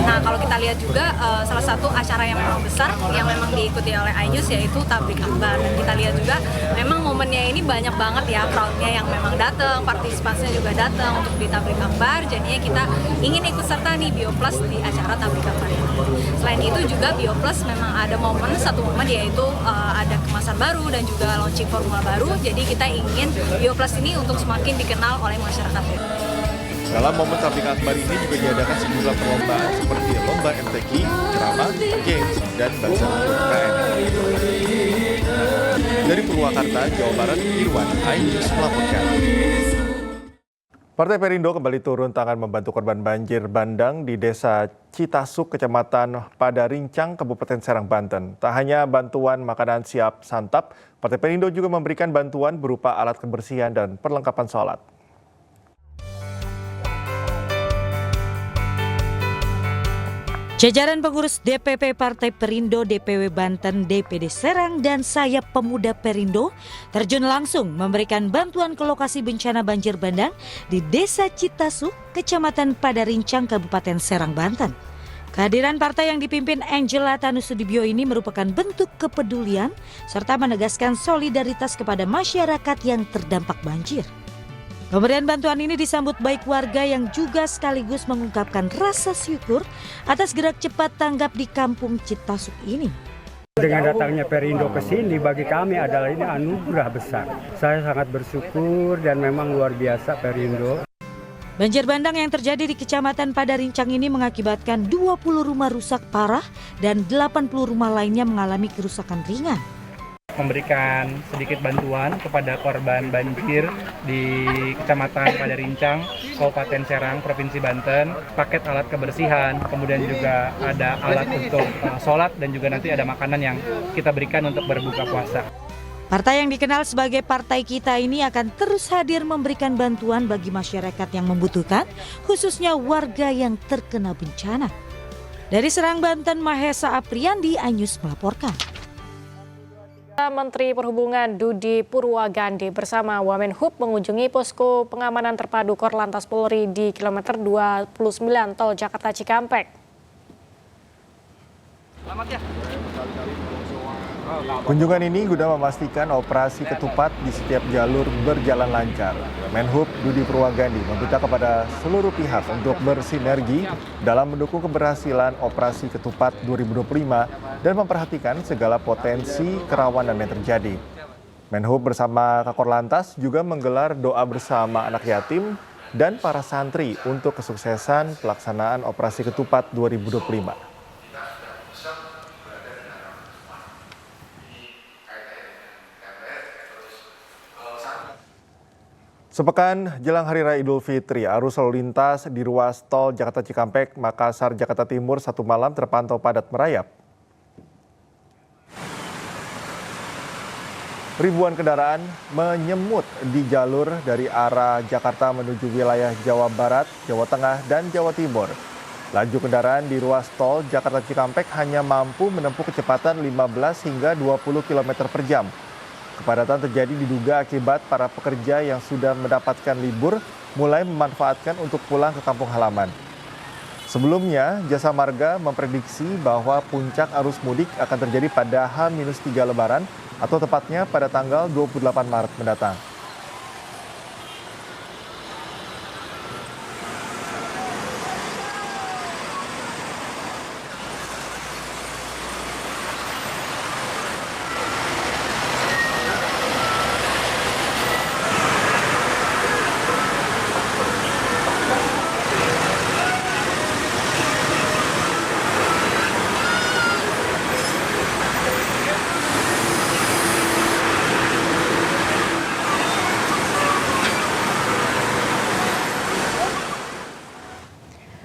Nah, kalau kita lihat juga salah satu acara yang memang besar yang memang diikuti oleh iNews yaitu Tablik Akbar. Dan kita lihat juga memang momennya ini banyak banget ya crowd-nya yang memang datang, partisipasinya juga datang untuk di Tablik Akbar. Jadinya kita ingin ikut serta nih BioPlus di acara Tablik Akbar ini. Selain itu juga BioPlus memang ada satu momen yaitu ada kemasan baru dan juga launching formula baru. Jadi kita ingin BioPlus ini untuk semakin dikenal oleh masyarakat. Dalam momen Tablik Akbar ini juga diadakan sejumlah perlombaan seperti lomba MTQ, ceramah, games, dan bazar UMKM. Dari Purwakarta, Jawa Barat, Irwan iNews melaporkan. Partai Perindo kembali turun tangan membantu korban banjir bandang di Desa Citasuk, Kecamatan Padarincang, Kabupaten Serang, Banten. Tak hanya bantuan makanan siap santap, Partai Perindo juga memberikan bantuan berupa alat kebersihan dan perlengkapan sholat. Jajaran pengurus DPP Partai Perindo, DPW Banten, DPD Serang, dan Sayap Pemuda Perindo terjun langsung memberikan bantuan ke lokasi bencana banjir bandang di Desa Citasuk, Kecamatan Padarincang, Kabupaten Serang, Banten. Kehadiran partai yang dipimpin Angela Tanusudibyo ini merupakan bentuk kepedulian serta menegaskan solidaritas kepada masyarakat yang terdampak banjir. Pemberian bantuan ini disambut baik warga yang juga sekaligus mengungkapkan rasa syukur atas gerak cepat tanggap di kampung Citasuk ini. Dengan datangnya Perindo ke sini bagi kami adalah ini anugerah besar. Saya sangat bersyukur dan memang luar biasa Perindo. Banjir bandang yang terjadi di Kecamatan Padarincang ini mengakibatkan 20 rumah rusak parah dan 80 rumah lainnya mengalami kerusakan ringan. Memberikan sedikit bantuan kepada korban banjir di Kecamatan Padarincang, Kabupaten Serang, Provinsi Banten, paket alat kebersihan, kemudian juga ada alat untuk sholat dan juga nanti ada makanan yang kita berikan untuk berbuka puasa. Partai yang dikenal sebagai Partai Kita ini akan terus hadir memberikan bantuan bagi masyarakat yang membutuhkan, khususnya warga yang terkena bencana. Dari Serang, Banten, Mahesa Apriandi, iNews melaporkan. Menteri Perhubungan Dudi Purwagandi bersama Wamenhub mengunjungi posko pengamanan terpadu Korlantas Polri di kilometer 29 Tol Jakarta Cikampek. Selamat ya. Kunjungan ini guna memastikan operasi ketupat di setiap jalur berjalan lancar. Menhub Dudi Purwagandi meminta kepada seluruh pihak untuk bersinergi dalam mendukung keberhasilan operasi ketupat 2025 dan memperhatikan segala potensi kerawanan yang terjadi. Menhub bersama Kakor Lantas juga menggelar doa bersama anak yatim dan para santri untuk kesuksesan pelaksanaan operasi ketupat 2025. Sepekan jelang Hari Raya Idul Fitri, arus lalu lintas di ruas tol Jakarta Cikampek, Makassar, Jakarta Timur satu malam terpantau padat merayap. Ribuan kendaraan menyemut di jalur dari arah Jakarta menuju wilayah Jawa Barat, Jawa Tengah, dan Jawa Timur. Laju kendaraan di ruas tol Jakarta Cikampek hanya mampu menempuh kecepatan 15 hingga 20 km per jam. Kepadatan terjadi diduga akibat para pekerja yang sudah mendapatkan libur mulai memanfaatkan untuk pulang ke kampung halaman. Sebelumnya, Jasa Marga memprediksi bahwa puncak arus mudik akan terjadi pada H-3 Lebaran atau tepatnya pada tanggal 28 Maret mendatang.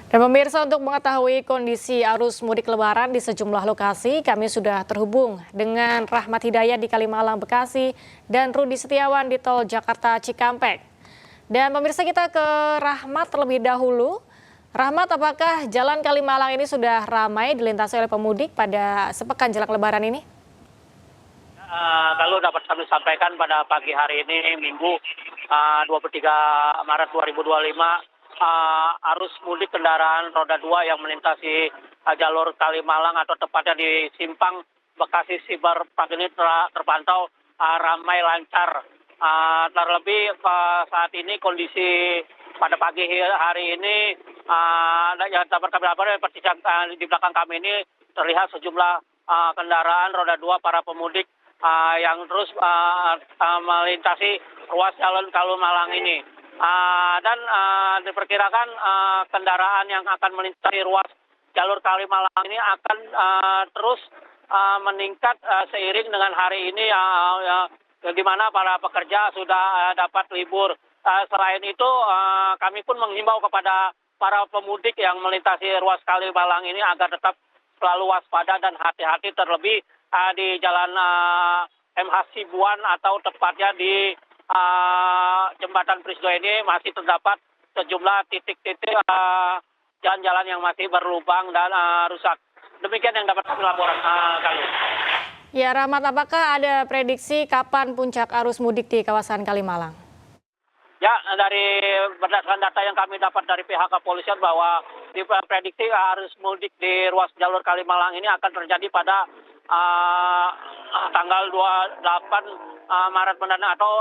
Dan pemirsa, untuk mengetahui kondisi arus mudik lebaran di sejumlah lokasi, kami sudah terhubung dengan Rahmat Hidayat di Kalimalang, Bekasi, dan Rudi Setiawan di Tol Jakarta Cikampek. Dan pemirsa, kita ke Rahmat terlebih dahulu. Rahmat, apakah jalan Kalimalang ini sudah ramai dilintasi oleh pemudik pada sepekan jelang lebaran ini? Kalau dapat kami sampaikan pada pagi hari ini, Minggu 23 Maret 2025, arus mudik kendaraan roda 2 yang melintasi jalur Kalimalang atau tepatnya di Simpang Bekasi Sibar pagi ini terpantau ramai lancar. Terlebih saat ini kondisi pada pagi hari ini yang dapat kami laporkan seperti di belakang kami ini terlihat sejumlah kendaraan roda 2 para pemudik yang terus melintasi ruas jalan Kalimalang ini. Dan diperkirakan kendaraan yang akan melintasi ruas jalur Kalimalang ini akan terus meningkat seiring dengan hari ini di mana para pekerja sudah dapat libur. Selain itu, kami pun menghimbau kepada para pemudik yang melintasi ruas Kalimalang ini agar tetap selalu waspada dan hati-hati, terlebih di Jalan MH Sibuan atau tepatnya di Jembatan Prisdo ini masih terdapat sejumlah titik-titik jalan-jalan yang masih berlubang dan rusak. Demikian yang dapat kami laporan kali. Ya, Rahmat, apakah ada prediksi kapan puncak arus mudik di kawasan Kalimalang? Ya, berdasarkan data yang kami dapat dari pihak kepolisian bahwa diprediksi arus mudik di ruas jalur Kalimalang ini akan terjadi pada tanggal 28 Maret mendatang atau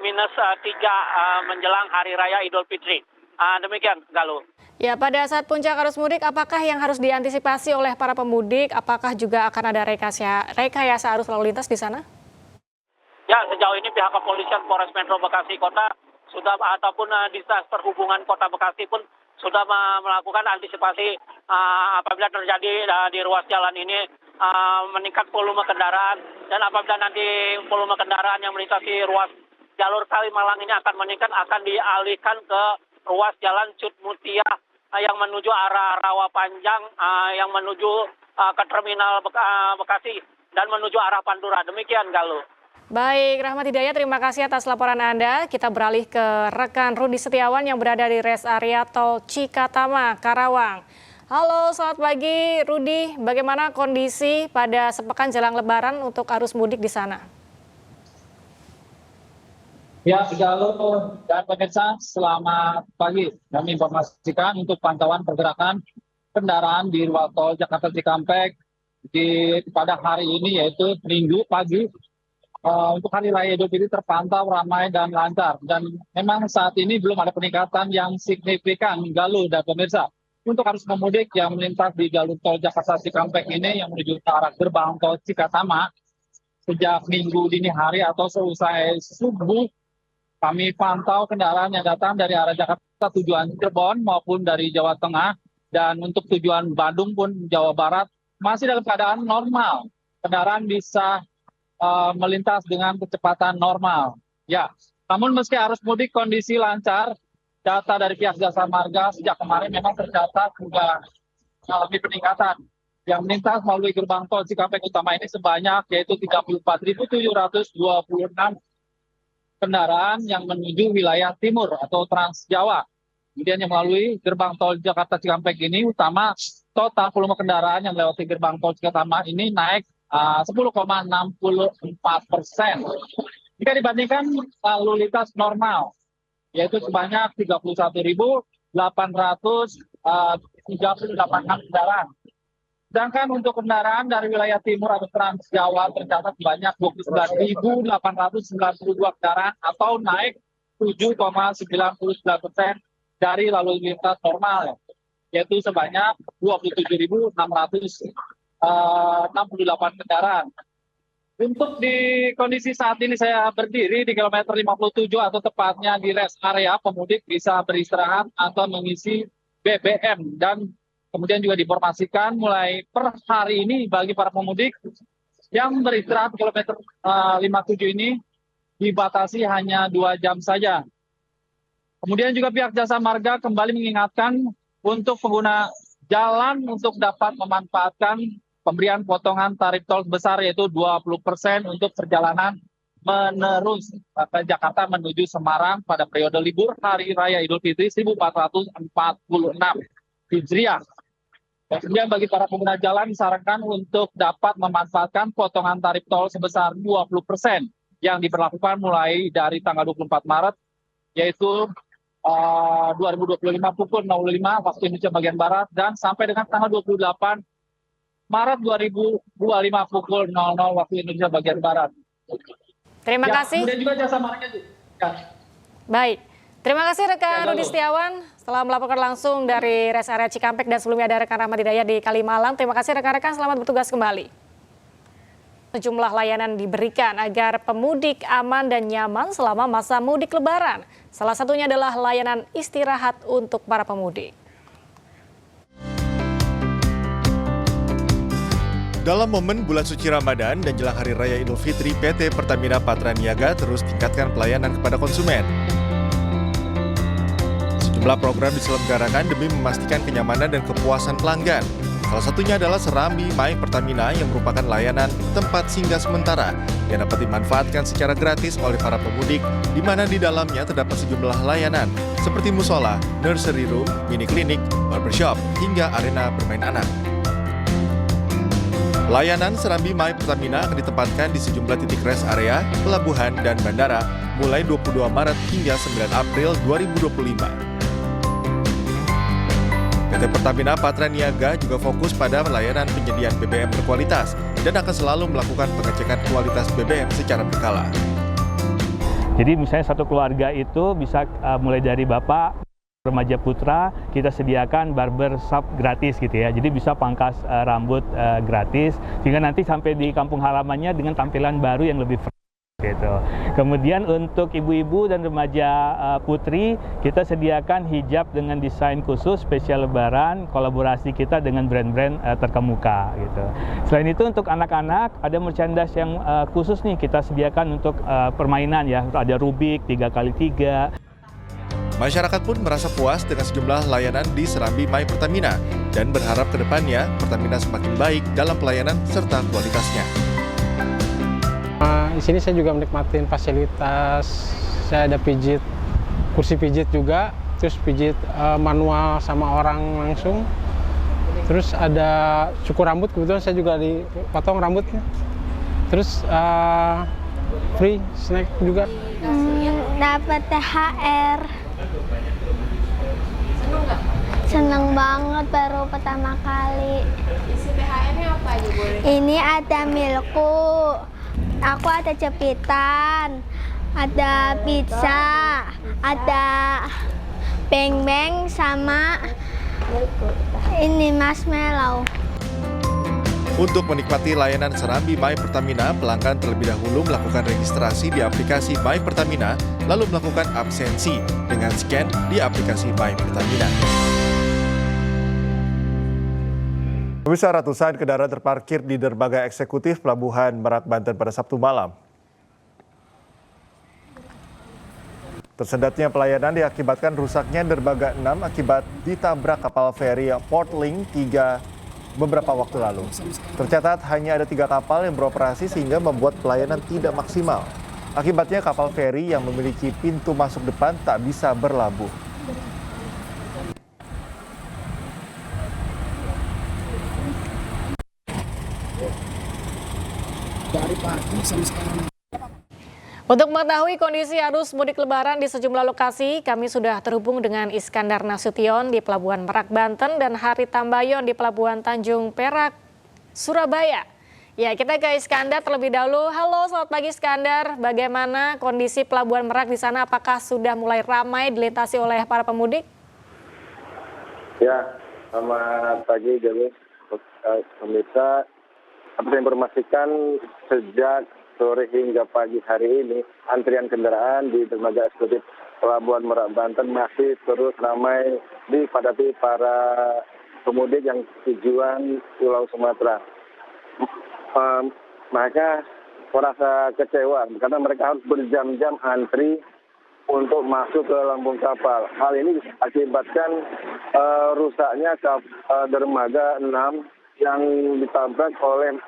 -3 menjelang Hari Raya Idul Fitri. Demikian, Galuh. Ya, pada saat puncak arus mudik, apakah yang harus diantisipasi oleh para pemudik? Apakah juga akan ada rekayasa arus lalu lintas di sana? Ya, sejauh ini pihak kepolisian Polres Metro Bekasi Kota sudah ataupun Dinas Perhubungan Kota Bekasi pun sudah melakukan antisipasi apabila terjadi di ruas jalan ini meningkat volume kendaraan, dan apabila nanti volume kendaraan yang melintasi ruas jalur Kalimalang ini akan meningkat, akan dialihkan ke ruas jalan Cut Mutia yang menuju arah Rawa Panjang, yang menuju ke terminal Bekasi dan menuju arah Pantura. Demikian, Galuh. Baik, Rahmat Hidayat, terima kasih atas laporan Anda. Kita beralih ke rekan Rudi Setiawan yang berada di Res Area Tol Cikatama, Karawang. Halo, selamat pagi Rudi. Bagaimana kondisi pada sepekan jelang Lebaran untuk arus mudik di sana? Ya, Galuh dan pemirsa, selamat pagi. Kami informasikan untuk pantauan pergerakan kendaraan di ruas tol Jakarta Cikampek pada hari ini, yaitu Minggu pagi. Untuk Hari Raya Idul Fitri terpantau ramai dan lancar. Dan memang saat ini belum ada peningkatan yang signifikan, Galuh dan pemirsa. Untuk arus pemudik yang melintas di jalur tol Jakarta Cikampek ini yang menuju ke arah gerbang tol Cikatama, sejak Minggu dini hari atau seusai subuh, kami pantau kendaraan yang datang dari arah Jakarta tujuan Cirebon maupun dari Jawa Tengah, dan untuk tujuan Bandung pun Jawa Barat masih dalam keadaan normal. Kendaraan bisa melintas dengan kecepatan normal. Ya, namun meski arus mudik kondisi lancar, data dari pihak Jasa Marga sejak kemarin memang tercatat juga mengalami peningkatan. Yang melintas melalui gerbang tol Cikampek Utama ini sebanyak yaitu 34.726 kendaraan yang menuju wilayah timur atau Trans Jawa. Kemudian yang melalui gerbang tol Jakarta Cikampek ini utama, total volume kendaraan yang melewati gerbang tol Cikatama ini naik 10,64%. Jika dibandingkan lalu lintas normal, yaitu sebanyak 31.838 kendaraan. Sedangkan untuk kendaraan dari wilayah timur atau Trans Jawa tercatat sebanyak 29.892 kendaraan atau naik 7,99% dari lalu lintas normal, yaitu sebanyak 27.668 kendaraan. Untuk di kondisi saat ini saya berdiri di kilometer 57 atau tepatnya di rest area, pemudik bisa beristirahat atau mengisi BBM, dan kemudian juga diinformasikan mulai per hari ini bagi para pemudik yang beristirahat kilometer 57 ini dibatasi hanya 2 jam saja. Kemudian juga pihak Jasa Marga kembali mengingatkan untuk pengguna jalan untuk dapat memanfaatkan pemberian potongan tarif tol sebesar yaitu 20% untuk perjalanan menerus ke Jakarta menuju Semarang pada periode libur Hari Raya Idul Fitri 1446 Hijriah. Dan kemudian bagi para pengguna jalan disarankan untuk dapat memanfaatkan potongan tarif tol sebesar 20% yang diberlakukan mulai dari tanggal 24 Maret yaitu 2025 pukul 05 waktu Indonesia bagian Barat dan sampai dengan tanggal 28 Maret 2025 pukul 00 waktu Indonesia bagian Barat. Terima kasih. Kemudian juga Jasa Marga juga. Baik. Terima kasih rekan Rudi Setiawan setelah melaporkan langsung dari Res Area Cikampek, dan sebelumnya ada rekan Rahmat Hidayat di Kalimalang. Terima kasih rekan-rekan, selamat bertugas kembali. Sejumlah layanan diberikan agar pemudik aman dan nyaman selama masa mudik Lebaran. Salah satunya adalah layanan istirahat untuk para pemudik. Dalam momen bulan suci Ramadan dan jelang Hari Raya Idul Fitri, PT Pertamina Patraniaga terus tingkatkan pelayanan kepada konsumen. Sejumlah program diselenggarakan demi memastikan kenyamanan dan kepuasan pelanggan. Salah satunya adalah Serambi My Pertamina yang merupakan layanan tempat singgah sementara yang dapat dimanfaatkan secara gratis oleh para pemudik, di mana di dalamnya terdapat sejumlah layanan seperti musola, nursery room, mini klinik, barbershop, hingga arena bermain anak. Layanan Serambi My Pertamina akan ditempatkan di sejumlah titik rest area, pelabuhan, dan bandara mulai 22 Maret hingga 9 April 2025. PT Pertamina Patraniaga juga fokus pada layanan penyediaan BBM berkualitas dan akan selalu melakukan pengecekan kualitas BBM secara berkala. Jadi misalnya satu keluarga itu bisa mulai dari bapak, remaja putra, kita sediakan barber shop gratis gitu ya. Jadi bisa pangkas rambut gratis, sehingga nanti sampai di kampung halamannya dengan tampilan baru yang lebih fresh gitu. Kemudian untuk ibu-ibu dan remaja putri, kita sediakan hijab dengan desain khusus spesial lebaran, kolaborasi kita dengan brand-brand terkemuka gitu. Selain itu untuk anak-anak ada merchandise yang khusus nih kita sediakan untuk permainan ya. Ada Rubik 3x3. Masyarakat pun merasa puas dengan sejumlah layanan di Serambi My Pertamina dan berharap ke depannya Pertamina semakin baik dalam pelayanan serta kualitasnya. Di sini saya juga menikmatin fasilitas, saya ada pijit, kursi pijit juga, terus pijit manual sama orang langsung. Terus ada cukur rambut, kebetulan saya juga dipotong rambutnya. Terus free snack juga. Dapat THR. Seneng banget baru pertama kali. Isi THR-nya apa aja boleh? Ini ada milku, aku ada jepitan, ada pizza, ada beng-beng sama ini marshmallow. Untuk menikmati layanan Serambi My Pertamina, pelanggan terlebih dahulu melakukan registrasi di aplikasi My Pertamina, lalu melakukan absensi dengan scan di aplikasi My Pertamina. Pemirsa, ratusan kendaraan terparkir di dermaga eksekutif Pelabuhan Merak, Banten pada Sabtu malam. Tersendatnya pelayanan diakibatkan rusaknya dermaga 6 akibat ditabrak kapal feri Port Link 3 beberapa waktu lalu. Tercatat hanya ada 3 kapal yang beroperasi sehingga membuat pelayanan tidak maksimal. Akibatnya kapal feri yang memiliki pintu masuk depan tak bisa berlabuh. Dari pagi sampai sekarang. Untuk mengetahui kondisi arus mudik lebaran di sejumlah lokasi, kami sudah terhubung dengan Iskandar Nasution di Pelabuhan Merak, Banten dan Hari Tambayon di Pelabuhan Tanjung Perak, Surabaya. Ya, kita ke Iskandar terlebih dahulu. Halo, selamat pagi Iskandar. Bagaimana kondisi Pelabuhan Merak di sana? Apakah sudah mulai ramai dilintasi oleh para pemudik? Ya, selamat pagi Dewi. Pemirsa, dapat saya informasikan sejak sore hingga pagi hari ini, antrian kendaraan di dermaga eksekutif Pelabuhan Merak, Banten masih terus ramai dipadati para pemudik yang tujuan Pulau Sumatera. Mereka merasa kecewa karena mereka harus berjam-jam antri untuk masuk ke lambung kapal. Hal ini akibatkan rusaknya dermaga 6 yang ditabrak oleh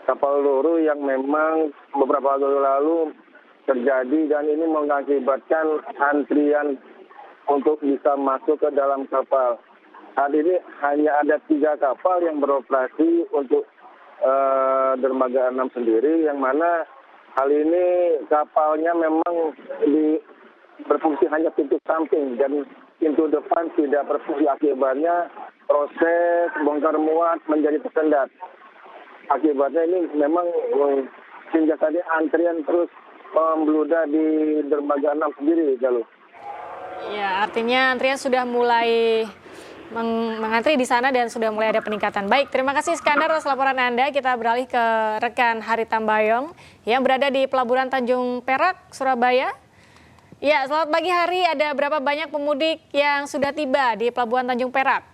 kapal loro yang memang beberapa waktu lalu terjadi, dan ini mengakibatkan antrian untuk bisa masuk ke dalam kapal. Saat ini hanya ada 3 kapal yang beroperasi untuk dermaga 6 sendiri, yang mana hal ini kapalnya memang berfungsi hanya pintu samping dan pintu depan tidak berfungsi. Akibatnya proses bongkar muat menjadi tersendat. Akibatnya ini memang hingga tadi antrian terus membludak di dermaga 6 sendiri, Galuh. Ya, artinya antrian sudah mulai mengantri di sana dan sudah mulai ada peningkatan. Baik, terima kasih Iskandar atas laporan Anda. Kita beralih ke rekan Hari Tambayong yang berada di Pelabuhan Tanjung Perak, Surabaya. Ya, selamat pagi Hari. Ada berapa banyak pemudik yang sudah tiba di Pelabuhan Tanjung Perak?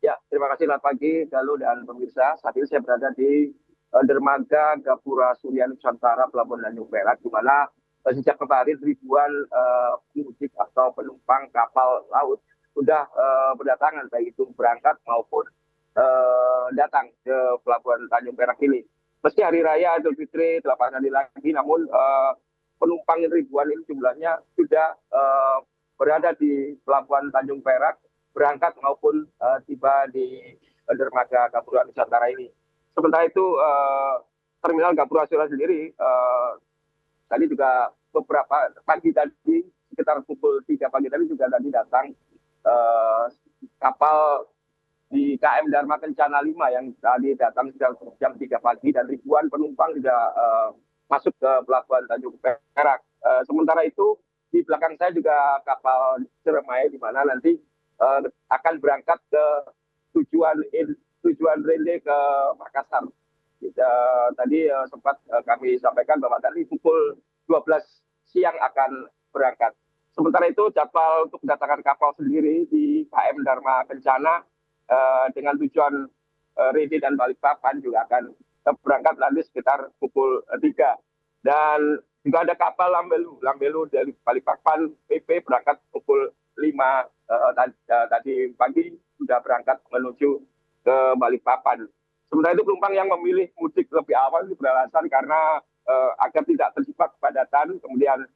Ya, terima kasih selamat pagi Galuh dan pemirsa. Saat ini saya berada di dermaga Gapura Surya Nusantara Pelabuhan Tanjung Perak, di mana sejak kemarin ribuan pemudik atau penumpang kapal laut sudah berdatangan, baik itu berangkat maupun datang ke Pelabuhan Tanjung Perak ini. Meski hari raya Idul Fitri 8 hari lagi, namun penumpang ribuan ini jumlahnya sudah berada di Pelabuhan Tanjung Perak, berangkat maupun tiba di dermaga Gapura Nusantara ini. Sementara itu terminal Gapura Surya sendiri tadi juga beberapa pagi tadi sekitar pukul 3 pagi tadi juga tadi datang kapal di KM Dharma Kencana 5 yang tadi datang jam 3 pagi, dan ribuan penumpang juga masuk ke Pelabuhan Tanjung Perak. Sementara itu di belakang saya juga kapal Ciremai, di mana nanti akan berangkat ke tujuan Rende ke Makassar. Tadi sempat kami sampaikan bahwa tadi pukul 12 siang akan berangkat. Sementara itu jadwal untuk kedatangan kapal sendiri di KM Dharma Kencana dengan tujuan Rende dan Balikpapan juga akan berangkat nanti sekitar pukul 3. Dan juga ada kapal Lambelu dari Balikpapan PP berangkat pukul 5 tadi pagi sudah berangkat menuju ke Balikpapan. Sementara itu penumpang yang memilih mudik lebih awal itu beralasan karena agar tidak terjebak kepadatan, kemudian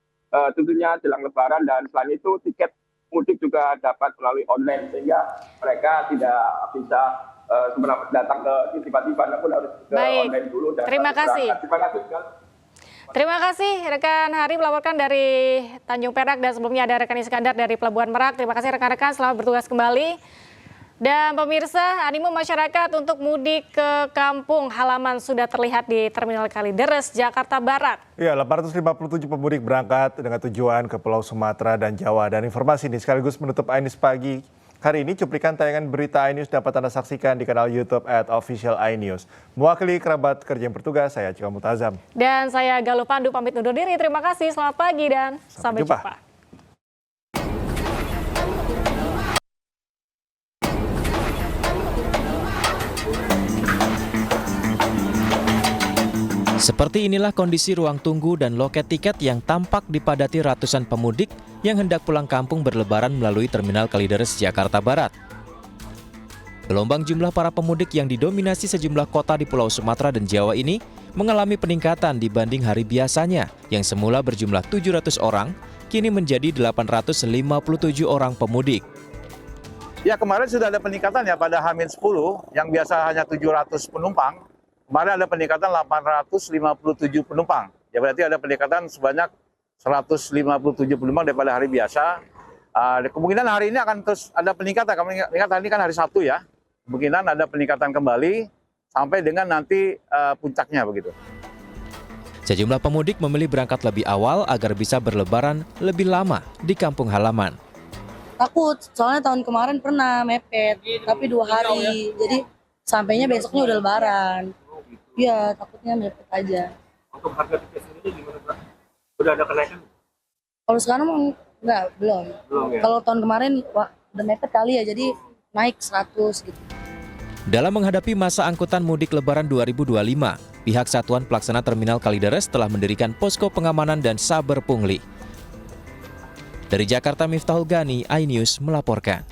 tentunya jelang Lebaran, dan selain itu tiket mudik juga dapat melalui online, sehingga mereka tidak bisa datang ke tiba-tiba, namun harus ke online dulu. Dan terima kasih. Terima kasih rekan Hari melaporkan dari Tanjung Perak, dan sebelumnya ada rekan Iskandar dari Pelabuhan Merak. Terima kasih rekan-rekan, selamat bertugas kembali. Dan pemirsa, animo masyarakat untuk mudik ke kampung halaman sudah terlihat di Terminal Kalideres, Jakarta Barat. Ya, 857 pemudik berangkat dengan tujuan ke Pulau Sumatera dan Jawa. Dan informasi ini sekaligus menutup iNews pagi hari ini. Cuplikan tayangan berita iNews dapat Anda saksikan di kanal YouTube @official iNews. Mewakili kerabat kerja yang bertugas, saya Cika Mutazam. Dan saya Galuh Pandu pamit undur diri. Terima kasih, selamat pagi dan sampai jumpa. Seperti inilah kondisi ruang tunggu dan loket tiket yang tampak dipadati ratusan pemudik yang hendak pulang kampung berlebaran melalui Terminal Kalideres, Jakarta Barat. Gelombang jumlah para pemudik yang didominasi sejumlah kota di Pulau Sumatera dan Jawa ini mengalami peningkatan dibanding hari biasanya yang semula berjumlah 700 orang, kini menjadi 857 orang pemudik. Ya, kemarin sudah ada peningkatan ya pada H-10 yang biasa hanya 700 penumpang. Kemarin ada peningkatan 857 penumpang. Ya berarti ada peningkatan sebanyak 157 penumpang daripada hari biasa. Kemungkinan hari ini akan terus ada peningkatan. Hari ini kan hari Sabtu ya. Kemungkinan ada peningkatan kembali sampai dengan nanti puncaknya begitu. Sejumlah pemudik memilih berangkat lebih awal agar bisa berlebaran lebih lama di kampung halaman. Takut, soalnya tahun kemarin pernah mepet, tapi 2 hari. Jadi sampainya besoknya udah lebaran. Iya, takutnya mepet aja. Untuk harga tiket sendiri gimana, Pak? Udah ada kenaikan? Kalau sekarang belum. Ya? Kalau tahun kemarin udah mepet kali ya, jadi naik 100 gitu. Dalam menghadapi masa angkutan mudik Lebaran 2025, pihak Satuan Pelaksana Terminal Kalideres telah mendirikan posko pengamanan dan saber pungli. Dari Jakarta, Miftahul Gani, iNews melaporkan.